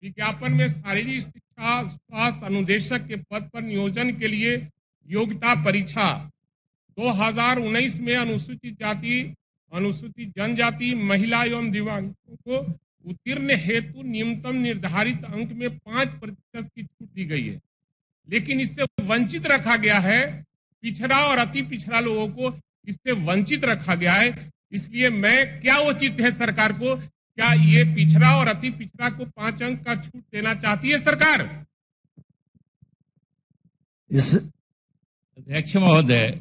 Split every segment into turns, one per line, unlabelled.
विज्ञापन में शारीरिक शिक्षा स्वास्थ्य अनुदेशक के पद पर नियोजन के लिए योग्यता परीक्षा 2019 में अनुसूचित जाति, अनुसूचित जनजाति, महिला एवं दिव्यांगों को उत्तीर्ण हेतु न्यूनतम निर्धारित अंक में 5% की छूट दी गई है, लेकिन इससे वंचित रखा गया है। पिछड़ा और अति पिछड़ा लोगों को इससे वंचित रखा गया है। इसलिए मैं क्या उचित है सरकार को, क्या ये पिछड़ा और अति पिछड़ा को 5 अंक का छूट देना चाहती है सरकार?
इस
अध्यक्ष महोदय,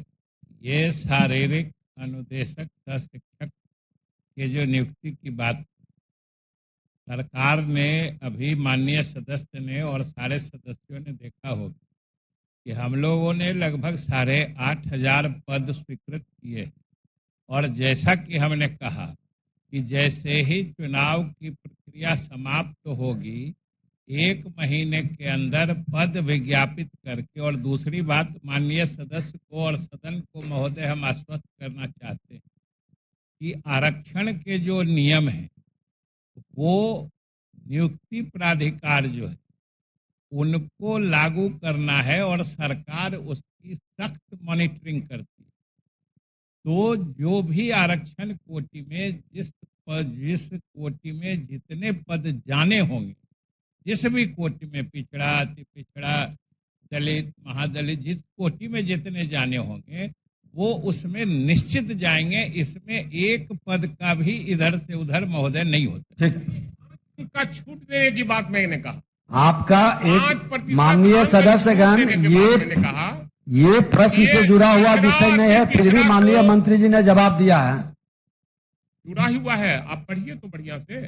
ये शारीरिक अनुदेशक शिक्षक के जो नियुक्ति की बात सरकार ने अभी माननीय सदस्य ने और सारे सदस्यों ने देखा होगा कि हम लोगों ने लगभग 8,500 पद स्वीकृत किए और जैसा कि हमने कहा कि जैसे ही चुनाव की प्रक्रिया समाप्त होगी 1 महीने के अंदर पद विज्ञापित करके, और दूसरी बात माननीय सदस्य को और सदन को महोदय हम आश्वस्त करना चाहते हैं कि आरक्षण के जो नियम हैं वो नियुक्ति प्राधिकार जो है उनको लागू करना है और सरकार उसकी सख्त मॉनिटरिंग करती है। तो जो भी आरक्षण कोटि में जिस कोटि में जितने पद जाने होंगे, जिस भी कोटि में पिछड़ा, अति पिछड़ा, दलित, महादलित, जिस कोटि में जितने जाने होंगे वो उसमें निश्चित जाएंगे। इसमें एक पद का भी इधर से उधर महोदय नहीं होता।
उनका छूट देने की बात मैंने कहा।
आपका एक माननीय सदस्यगण ये प्रश्न से जुड़ा हुआ विषय नहीं है, फिर भी माननीय मंत्री जी ने जवाब दिया है।
जुड़ा हुआ है, आप पढ़िए तो बढ़िया से,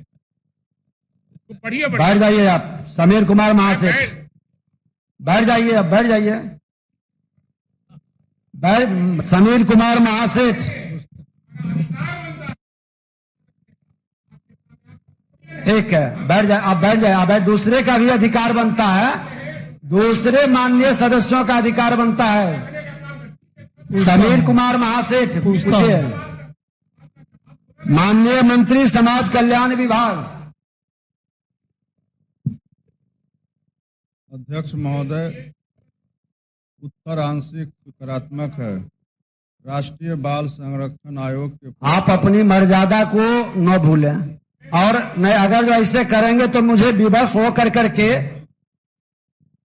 तो पढ़िए।
बैठ जाइए आप, समीर कुमार महासेठ, बैठ जाइए, अब बैठ जाइए। समीर कुमार महासेठ, ठीक है, बैठ जाए, आप बैठ जाए। अब दूसरे का भी अधिकार बनता है, दूसरे माननीय सदस्यों का अधिकार बनता है। समीर कुमार महासेठ पूछिए। माननीय मंत्री समाज कल्याण विभाग।
अध्यक्ष महोदय, उत्तर आंशिक सकारात्मक है। राष्ट्रीय बाल संरक्षण आयोग के
आप अपनी मर्यादा को न भूलें, और नहीं, अगर ऐसे करेंगे तो मुझे विवश हो करके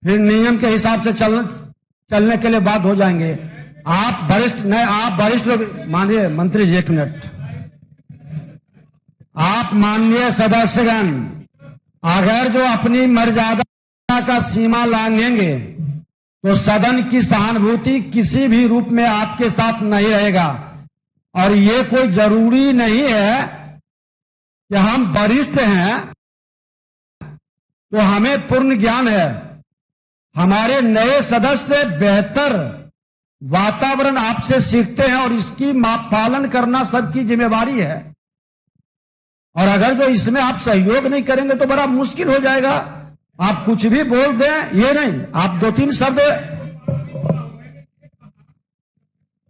फिर नियम के हिसाब से चलने के लिए बाध्य हो जाएंगे। आप वरिष्ठ नहीं, आप वरिष्ठ लोग, माननीय मंत्री जी एक मिनट, आप माननीय सदस्यगण अगर जो अपनी मर्यादा का सीमा लांघेंगे तो सदन की सहानुभूति किसी भी रूप में आपके साथ नहीं रहेगा। और ये कोई जरूरी नहीं है कि हम वरिष्ठ हैं तो हमें पूर्ण ज्ञान है। हमारे नए सदस्य बेहतर वातावरण आपसे सीखते हैं और इसकी पालन करना सबकी जिम्मेवारी है। और अगर जो इसमें आप सहयोग नहीं करेंगे तो बड़ा मुश्किल हो जाएगा। आप कुछ भी बोल दें, ये नहीं, आप 2-3 शब्द,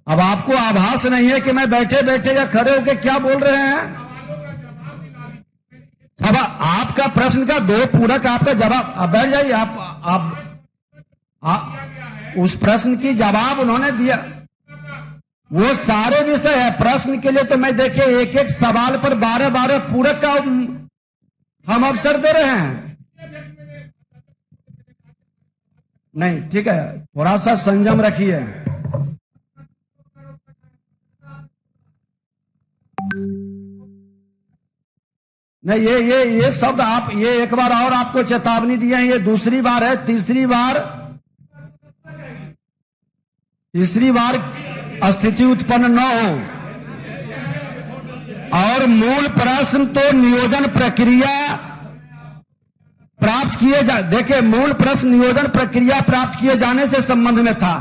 अब आपको आभास नहीं है कि मैं बैठे बैठे या खड़े होकर क्या बोल रहे हैं। सब आपका प्रश्न का 2 पूरक आपका जवाब, अब बैठ जाइए। आप उस प्रश्न की जवाब उन्होंने दिया, वो सारे विषय है प्रश्न के लिए। तो मैं देखिए एक एक सवाल पर 12-12 पूरक का हम अवसर दे रहे हैं। नहीं, ठीक है, थोड़ा सा संयम रखिए। नहीं, ये शब्द आप, ये एक बार और आपको चेतावनी दी है, ये दूसरी बार है। तीसरी बार स्थिति उत्पन्न न हो। और मूल प्रश्न तो नियोजन प्रक्रिया प्राप्त किए देखिए, मूल प्रश्न नियोजन प्रक्रिया प्राप्त किए जाने से संबंध में था,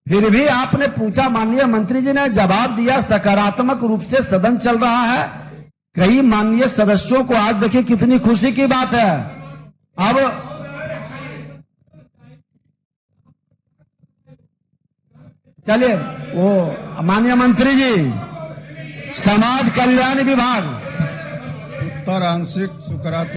फिर भी आपने पूछा, माननीय मंत्री जी ने जवाब दिया, सकारात्मक रूप से सदन चल रहा है। कई माननीय सदस्यों को आज देखिए कितनी खुशी की बात है। अब चलिए, वो माननीय मंत्री जी, समाज कल्याण विभाग,
उत्तर आंशिक सकारात्मक